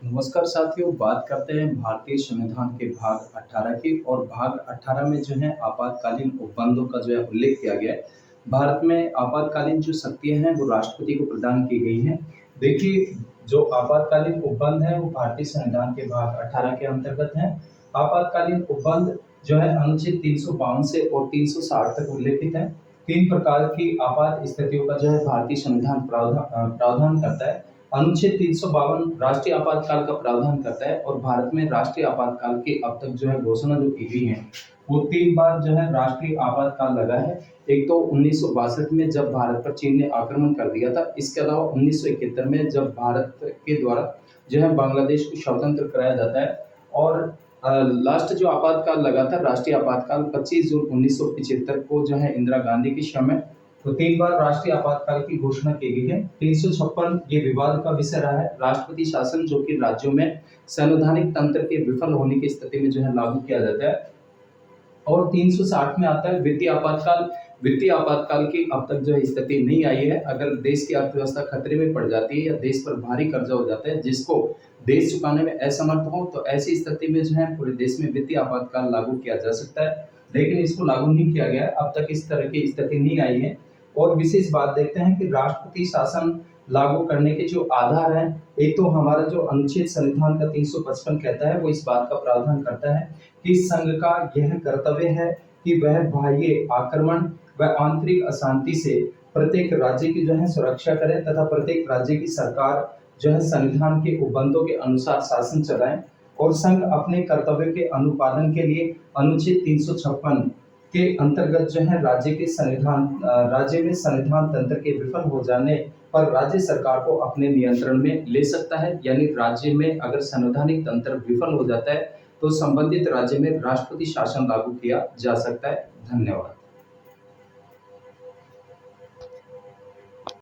नमस्कार साथियों, बात करते हैं भारतीय संविधान के भाग 18 की। और भाग 18 में जो है आपातकालीन उपबंधों का जो है उल्लेख किया गया है। भारत में आपातकालीन जो शक्तियां हैं वो राष्ट्रपति को प्रदान की गई हैं। देखिए, जो आपातकालीन उपबंध है वो भारतीय संविधान के भाग 18 के अंतर्गत है। आपातकालीन उपबंध जो है अनुच्छेद 352 से और 360 तक उल्लेखित है। तीन प्रकार की आपात स्थितियों का जो है भारतीय संविधान प्रावधान करता है। अनुच्छेद 352 राष्ट्रीय आपातकाल का प्रावधान करता है और भारत में राष्ट्रीय आपातकाल की अब तक जो है घोषणा जो की गई है वो 3 बार जो है राष्ट्रीय आपातकाल लगा है। एक तो 1962 में जब भारत पर चीन ने आक्रमण कर दिया था। इसके अलावा 1971 में जब भारत के द्वारा जो है बांग्लादेश को स्वतंत्र कराया जाता है। और लास्ट जो आपातकाल लगा था राष्ट्रीय आपातकाल 25 जून 1975 को जो है इंदिरा गांधी के समय। तो 3 बार राष्ट्रीय आपातकाल की घोषणा की गई है। 356 ये विवाद का विषय रहा है। राष्ट्रपति शासन जो कि राज्यों में संवैधानिक तंत्र के विफल होने की स्थिति में जो है लागू किया जाता है। और 360 में आता है वित्तीय आपातकाल। वित्तीय आपातकाल की अब तक जो है स्थिति नहीं आई है। अगर देश की अर्थव्यवस्था खतरे में पड़ जाती है या देश पर भारी कर्जा हो जाता है जिसको देश चुकाने में असमर्थ हो, तो ऐसी स्थिति में जो है पूरे देश में वित्तीय आपातकाल लागू किया जा सकता है। लेकिन इसको लागू नहीं किया गया है, अब तक इस तरह की स्थिति नहीं आई है। और विशेष बात देखते हैं कि राष्ट्रपति शासन लागू करने के जो आधार हैं, एक तो हमारा जो अनुच्छेद संविधान का 355 कहता है वो इस बात का प्रावधान करता है कि संघ का यह कर्तव्य है कि वह बाह्य आक्रमण व आंतरिक अशांति से प्रत्येक राज्य की जो है सुरक्षा करे तथा प्रत्येक राज्य की सरकार जो है संविधान के उपबंधों के अनुसार शासन चलाए। और संघ अपने कर्तव्य के अनुपालन के लिए अनुच्छेद 356 के अंतर्गत जो है राज्य में संविधान तंत्र के विफल हो जाने पर राज्य सरकार को अपने नियंत्रण में ले सकता है। यानी राज्य में अगर संवैधानिक तंत्र विफल हो जाता है तो संबंधित राज्य में राष्ट्रपति शासन लागू किया जा सकता है। धन्यवाद।